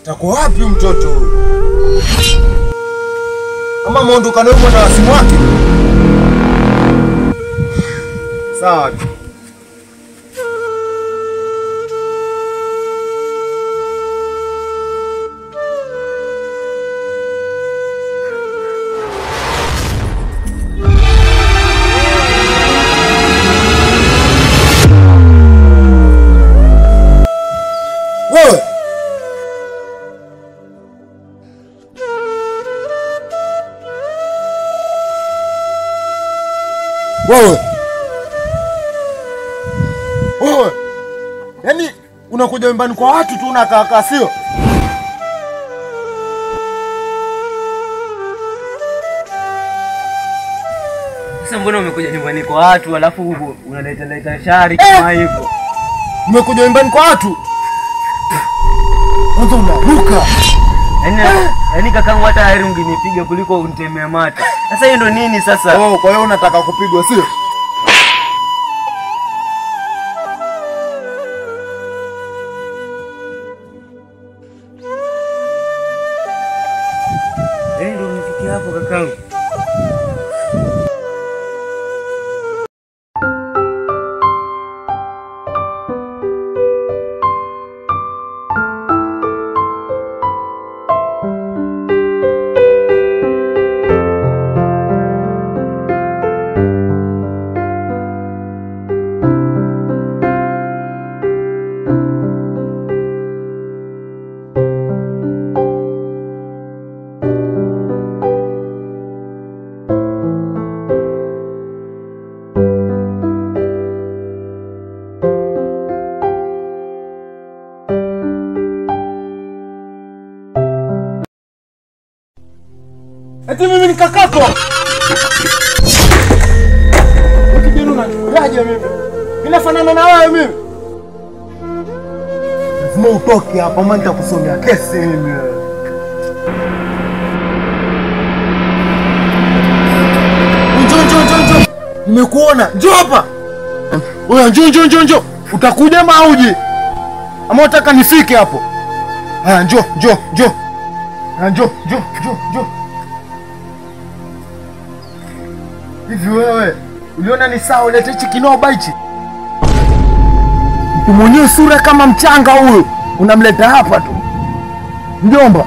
Tako wapi mtoto huyu? Ama muondoka naye na simu yake? Sawa. Wewe. Yaani unakuja nyumbani kwa watu tu unakaa sio? Sasa mbona umekuja nyumbani kwa watu alafu unaleta shari kama hivyo? Umekuja nyumbani kwa watu? Kwanza unaruka. Yaani kakangu hata heri ungenipiga kuliko unitemea mata. Sasa hiyo ndo nini sasa? Oh, kwa hiyo unataka kupigwa sio? Ndio unifikia hapo kakangu. Eti mimi ni kakako. Ukijeni unaniaje mimi? Ninafanana na wewe mimi. Lazima utoke hapa maana nitakusomea kesi mimi. Njoo. Nimekuona. Njoo hapa. Wewe njoo. Utakuja ama uje? Ama unataka nifike hapo? Haya njoo. Njoo. Hivi wewe, uliona ni sawa ulete hichi kinoba hichi? Mtu mwenyewe sura kama mchanga huyo, unamleta hapa tu. Mjomba,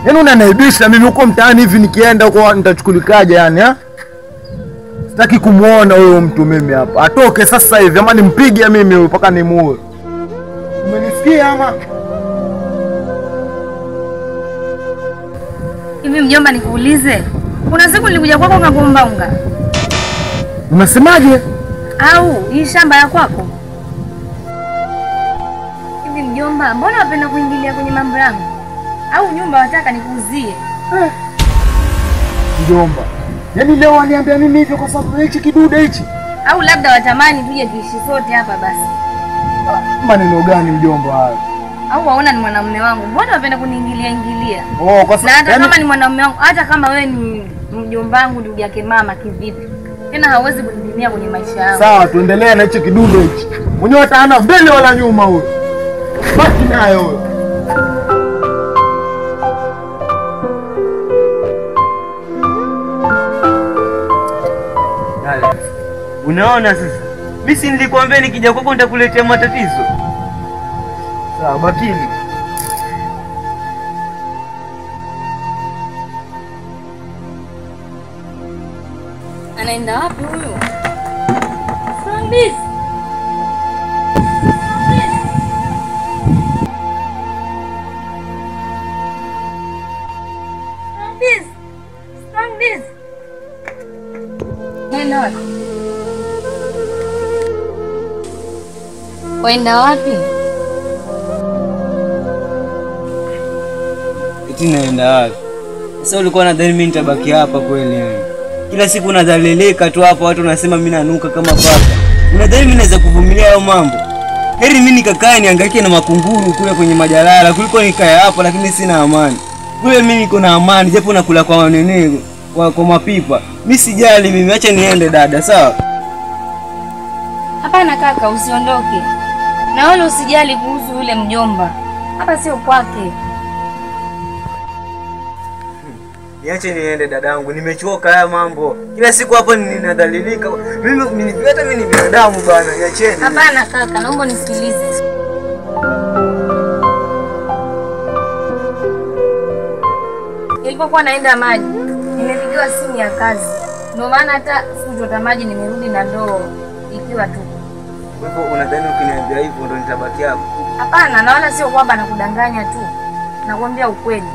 yaani unanaibisha mimi huko mtaani hivi nikienda huko nitachukulikaje yani ha? Sitaki kumuona huyo mtu mimi hapa. Atoke sasa hivi ama nimpige mimi mpaka nimuue. Umenisikia ama? Hivi mjomba nikuulize. Kuna siku nilikuja kwako ukakuomba unga. Unasemaje? Au hii shamba ya kwako? Hivi mjomba, mbona unapenda kuingilia kwenye mambo yangu? Au nyumba wataka nikuuzie? Mjomba, yaani leo waniambia mimi hivyo kwa sababu hichi kidude hichi? Au labda watamani tuje tuishi sote hapa basi? Maneno gani mjomba hayo? Au waona ni mwanamume wangu? Mbona unapenda kuniingilia? Oh, kwa sababu hata kama ni mwanamume wangu, hata kama wewe ni mjomba wangu ndugu yake mama kivipi? Tena hawezi kunidinia kwenye maisha yangu. Sawa, tuendelee na hicho kidude hichi. Mwenyewe hataana mbele wala nyuma huyo. Baki nayo huyo. Unaona sasa? Mimi si nilikwambia nikija kwako nitakuletea matatizo. Sawa, bakini. Anaenda wapi huyo? Sambis. Sambis. Nenda wapi? Kwenda wapi? Eti naenda wapi? Sasa ulikuwa unadhani mimi nitabaki hapa kweli? Kila siku unadhalilika tu hapa, watu wanasema mimi nanuka kama paka. Unadhani mimi naweza kuvumilia hayo mambo? Heri mimi nikakae nihangaike na makunguru kule kwenye majalala kuliko nikae hapa lakini sina amani. Kule mimi niko na amani japo nakula kwa nini kwa mapipa. Mimi sijali mimi, acha niende dada, sawa? Hapana kaka, usiondoke. Na wala usijali kuhusu yule mjomba. Hapa sio kwake. Niache niende dadangu, nimechoka haya mambo. Kila siku hapa ninadhalilika. Hata mimi ni binadamu bana, niacheni. Hapana kaka, naomba nisikilize. Nilipokuwa naenda maji, nimepigiwa simu ya kazi. Ndio maana hata sikuchota maji, nimerudi na ndoo ikiwa tu. Kwa hivyo unadhani ukiniambia hivyo ndo nitabaki hapo? Hapana, na wala sio kwamba nakudanganya tu. Nakwambia ukweli.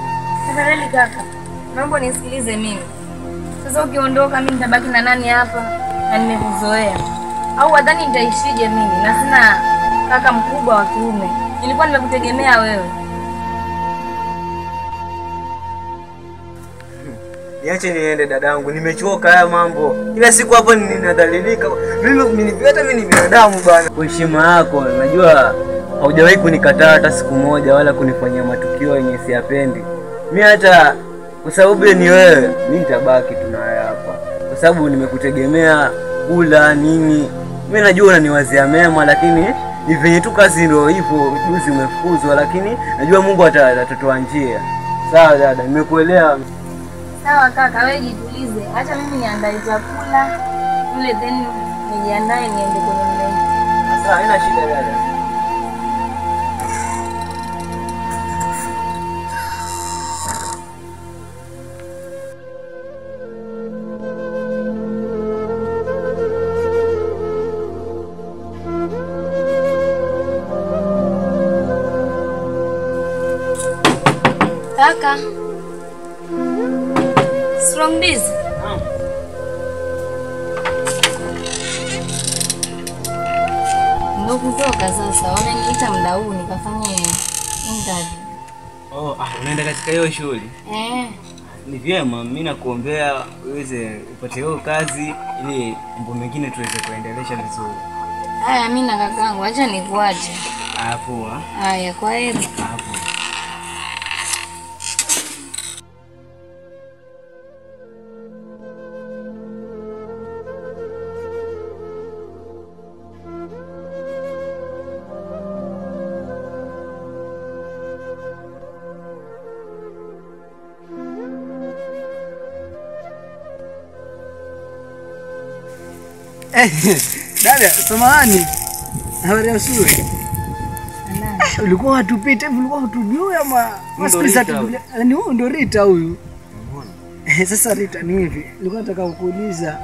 Tafadhali kaka, naomba nisikilize mimi. Sasa ukiondoka mimi nitabaki na nani hapa? Na nimekuzoea. Au wadhani nitaishije mimi? Na sina kaka mkubwa wa kiume. Nilikuwa nimekutegemea wewe. Niache niende dadangu, nimechoka haya mambo. Kila siku hapa ninadhalilika. Hata mimi ni binadamu bana. Kwa heshima yako, najua haujawahi kunikataa hata siku moja wala kunifanyia matukio yenye siyapendi. Mimi hata kwa sababu ni wewe, mimi nitabaki tu nawe hapa. Kwa sababu nimekutegemea kula nini. Mimi najua unaniwazia mema, lakini ni venye tu kazi ndio hivyo, juzi umefukuzwa, lakini najua Mungu atatoa njia. Sawa dada, nimekuelewa. Sawa kaka, wewe jitulize. Acha mimi niandae chakula. Ule then nijiandae niende kwenye mlenge. Sawa, haina shida dada. Kaka. Strong this. Ndio kutoka sasa. Wameniita muda huu nikafanye interview. Unaenda katika hiyo shughuli? Ni vyema, mimi nakuombea uweze upate hiyo kazi ili mambo mengine tuweze kuendelesha vizuri. Haya, mimi na kakangu acha nikuache. Poa. Haya, kwa heri. Poa. Dada, samahani. Habari ya shule? Ulikuwa watupite, ulikuwa utujue ama wasikiliza tu. Ni huyu ndo Rita huyu. Sasa Rita ni hivi. Nilikuwa nataka kukuuliza.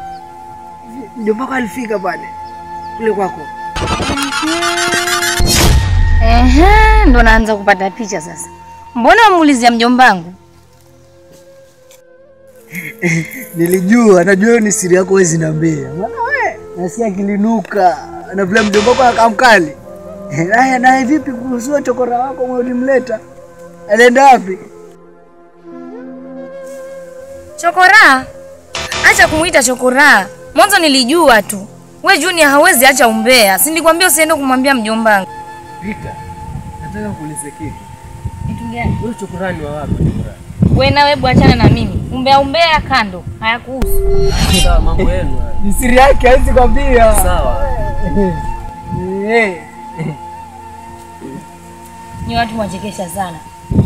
Mjomba wako alifika pale kule kwako? Ndo naanza kupata picha sasa. Mbona wamuulizia mjombangu? Nilijua, najua ni siri yako wewe zinambia. Maana wewe nasikia kilinuka. Na vile mjomba wako akamkali. Naye vipi kuhusu chokora wako ulimleta? Alienda wapi? Chokora? Acha kumuita chokora. Mwanzo nilijua tu. We Junior hawezi acha umbea. Si nilikwambia usiende kumwambia mjombangu. Rita, nataka kuuliza kitu. Kitu gani? Wewe chokorani wa wapi chokorani? Wewe na wewe achana na mimi. Umbea kando. Hayakuhusu. Sawa, mambo yenu. Ni siri yake, hawezi kwambia. Sawa. Ni watu mwachekesha sana.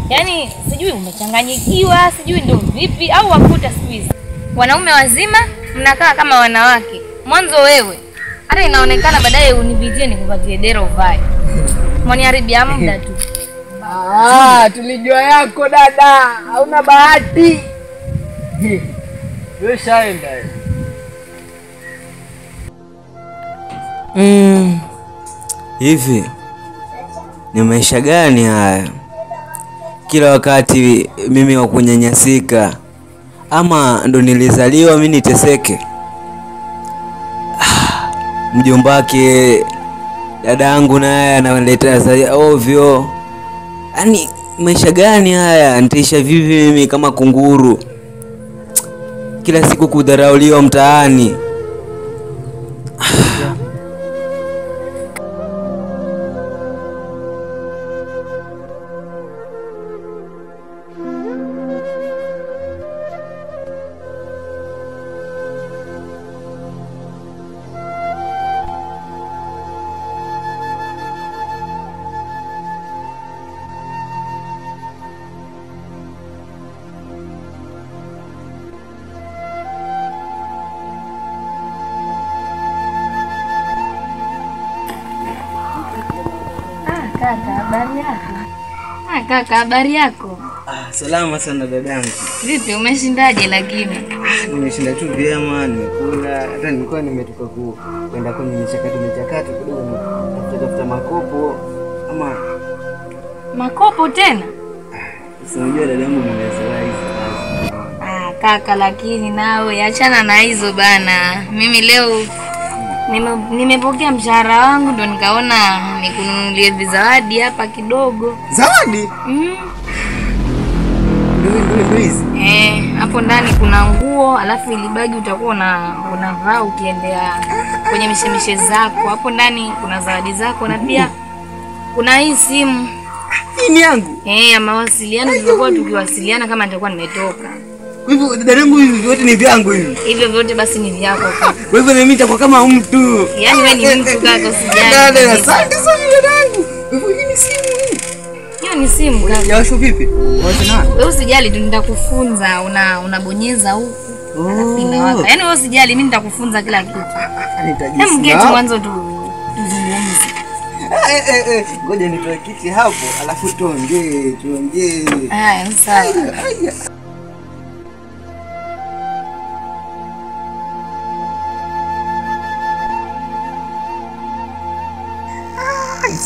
Yaani sijui umechanganyikiwa, sijui ndio vipi au wakuta siku hizi. Wanaume wazima mnakaa kama wanawake. Mwanzo wewe hata inaonekana baadaye unipitie nikupatie dero vai. Mwaniharibia muda tu. Tulijua yako dada. Hauna bahati. Wewe shaenda. Hivi ni maisha gani haya? Kila wakati mimi wa kunyanyasika, ama ndo nilizaliwa mimi niteseke? Mjombake dadangu naye analetea ovyo. Yaani maisha gani haya? Nitaisha vipi mimi kama kunguru? Kila siku kudharauliwa mtaani. Habari yako? Kaka, habari yako? Salama sana dadangu. Vipi, umeshindaje lakini? Nimeshinda tu vyema, nimekula, hata nilikuwa nimetoka kwenda kwenye michakato kidogo, tafuta makopo ama Makopo tena? unajua dadangu nimezoea hizo. Kaka, lakini nawe achana na hizo bana. Mimi leo nimepokea mshahara wangu ndo nikaona nikununulie vizawadi hapa kidogo. Zawadi? Hapo ndani kuna nguo, alafu ili bagi utakuwa unavaa ukiendea kwenye mishemishe zako. Hapo ndani kuna zawadi zako na pia kuna hii simu. Hii ni yangu? Ya mawasiliano, tulikuwa tukiwasiliana kama nitakuwa nimetoka. Kwa hivyo dadangu hivi vyote ni vyangu hivi. Hivyo vyote basi ni vyako kaka. Kwa hivyo mimi nitakuwa kama mtu. Yaani wewe ni mtu kaka, usijali. Dada, asante sana dadangu. Kwa hivyo hii ni simu hii. Hiyo ni simu kaka. Yawasho vipi? Wewe usijali tu, nitakufunza unabonyeza huku. Alafu inawaka. Yaani wewe usijali, mimi nitakufunza kila kitu. Hebu geti mwanzo tuzungumze. Ngoja nitoe kiti hapo, alafu tuongee. Haya, sawa.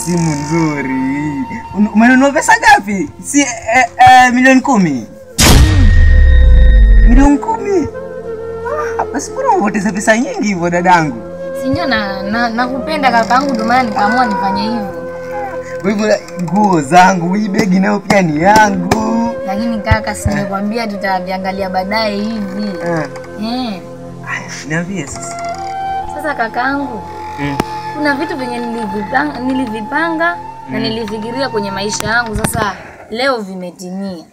Simu nzuri. Umenunua pesa ngapi? Si milioni 10. Milioni 10. Basi mbona unapoteza pesa nyingi hivyo dadangu? Si ndio nakupenda kakaangu, ndio maana nikaamua nifanye hivyo. Kwa hivyo nguo zangu, hii begi nayo pia ni yangu. Lakini kaka, si nimekwambia tutaviangalia baadaye hivi. Niambie sasa. Sasa kakaangu, kuna vitu venye nilivipanga na nilifikiria kwenye maisha yangu, sasa leo vimetimia.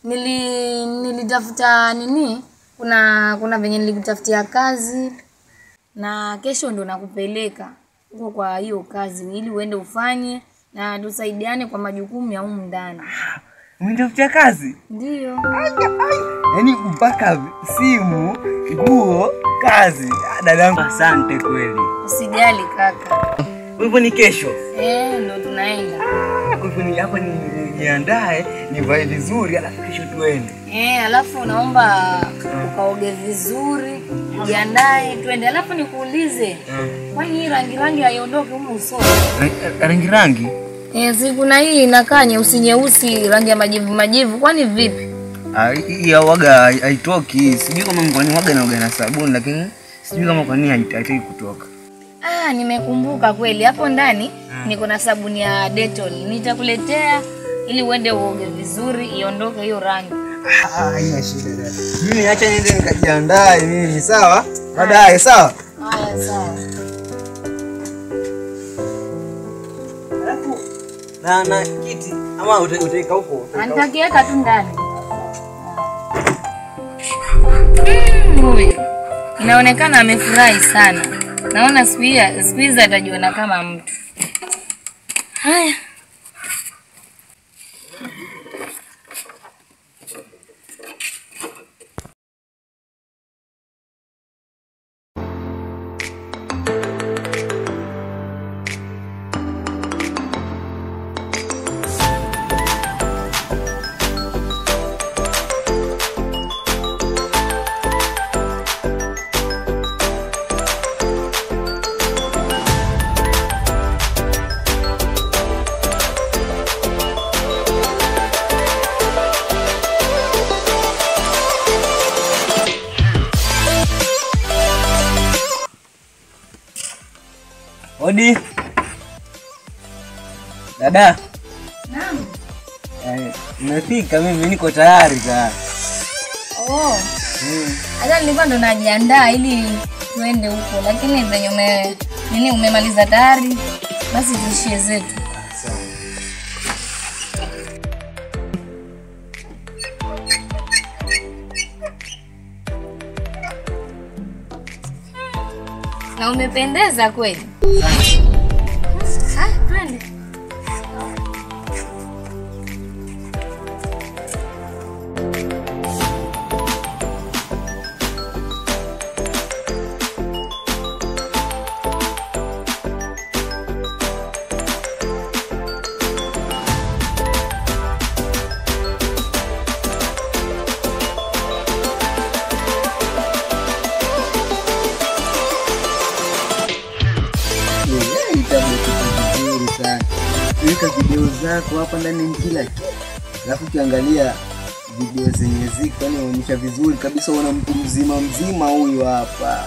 Nilitafuta nini? Kuna venye nilikutafutia kazi na kesho ndo nakupeleka huko kwa hiyo kazi ili uende ufanye na tusaidiane kwa majukumu ya humu ndani. Umenitafutia kazi? Ndio. Yaani mpaka simu, nguo, kazi. Dadangu asante kweli. Usijali kaka. Kwa hivyo ni kesho? Ndo tunaenda. Kwa hivyo ni hapa niandae, nivae vizuri alafu kesho tuende. Alafu naomba ukaoge vizuri, jiandae tuende. Alafu nikuulize, kwani hii rangi haiondoki humu usoni? Rangi? Si kuna hii inakaa nyeusi, rangi ya majivu, kwani vipi? Hii waga haitoki. Sijui kama ngoni waga na sabuni, lakini sijui kama kwa nini haitaki kutoka. Nimekumbuka kweli, hapo ndani niko na sabuni ya Dettol. Nitakuletea ili uende uoge vizuri iondoke hiyo rangi. Haina shida dada. Mimi acha niende nikajiandae mimi, sawa? Baadaye, sawa? Haya, sawa. Alafu na kiti ama utaika huko? Nitakiweka tu ndani. Huyu inaonekana amefurahi sana. Naona siku hizi atajiona kama mtu. Haya. Odi. Dada. Naam. Nimefika, mimi niko tayari sasa. Hata nilikuwa ndo najiandaa ili tuende huko, lakini venye umemaliza tayari, basi tuishie zetu. Na umependeza kweli. Twende. weka video zako hapa ndani kila kitu. Alafu ukiangalia video zenye ziko yani unaonyesha vizuri kabisa una mtu mzima huyu hapa.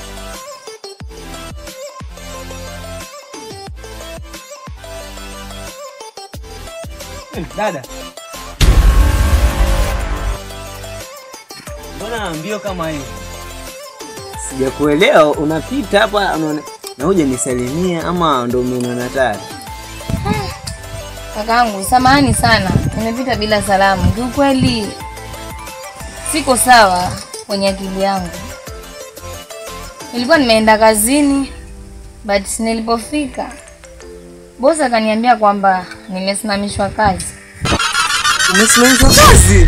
Dada. Mbona mbio kama hiyo? Sijakuelewa, unapita hapa unaona na uje nisalimia ama ndo umeona hatari? Kakaangu, samahani sana. Nimepita bila salamu. Kiukweli siko sawa kwenye akili yangu. Nilikuwa nimeenda kazini, but nilipofika boss akaniambia kwamba nimesimamishwa kazi. Umesimamishwa kazi?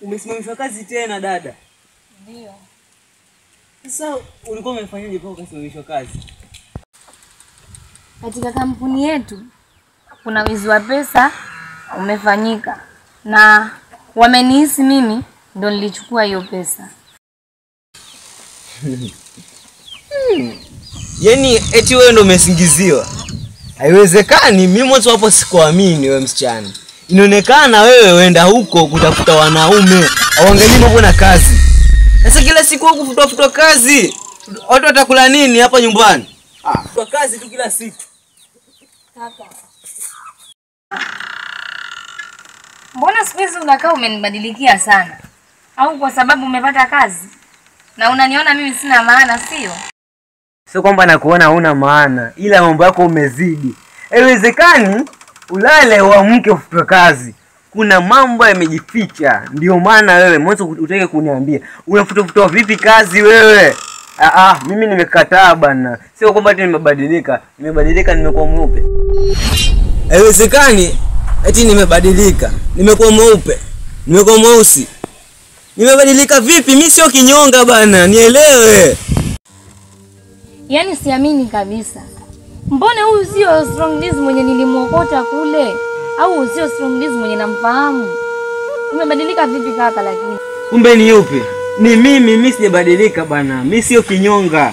Umesimamishwa kazi tena dada? Ndio. Sasa ulikuwa umefanyaje kwa kusimamishwa kazi? Katika kampuni yetu kuna wizi wa pesa umefanyika na wamenihisi mimi ndo nilichukua hiyo pesa. Yaani eti wewe ndo umesingiziwa? Haiwezekani, mimi mwanzo hapo sikuamini wewe msichana. Inaonekana wewe wenda huko kutafuta wanaume, auangalie mambo na kazi. Sasa kila siku huko kutafuta kazi. Watu watakula nini hapa nyumbani? Kwa kazi tu kila siku. Kaka. Mbona siku hizi unakaa umenibadilikia sana? Au kwa sababu umepata kazi? Na unaniona mimi sina maana, sio? Sio kwamba nakuona huna maana, ila mambo yako umezidi. Haiwezekani ulale uamke ufutwe kazi. Kuna mambo yamejificha. Ndio maana wewe mwanzo utake kuniambia. Unafutwa vipi kazi wewe? Mimi nimekataa bana. Sio kwamba eti nimebadilika. Nimebadilika nimekuwa mweupe. Haiwezekani eti nimebadilika. Nimekuwa mweupe. Nimekuwa mweusi. Nimebadilika vipi? Mimi sio kinyonga bana. Nielewe. Yaani siamini kabisa. Mbona huyu sio Strong Diz mwenye nilimuokota kule? Au sio Strong Diz mwenye namfahamu? Umebadilika vipi kaka lakini? Kumbe ni yupi? Ni mimi sijabadilika bana. Mimi sio kinyonga.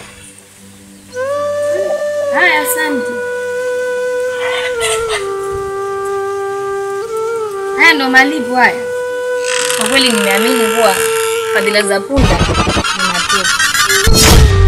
Haya, asante. Haya ndo malipo haya. Kwa kweli nimeamini kuwa fadhila za punda ni mateso.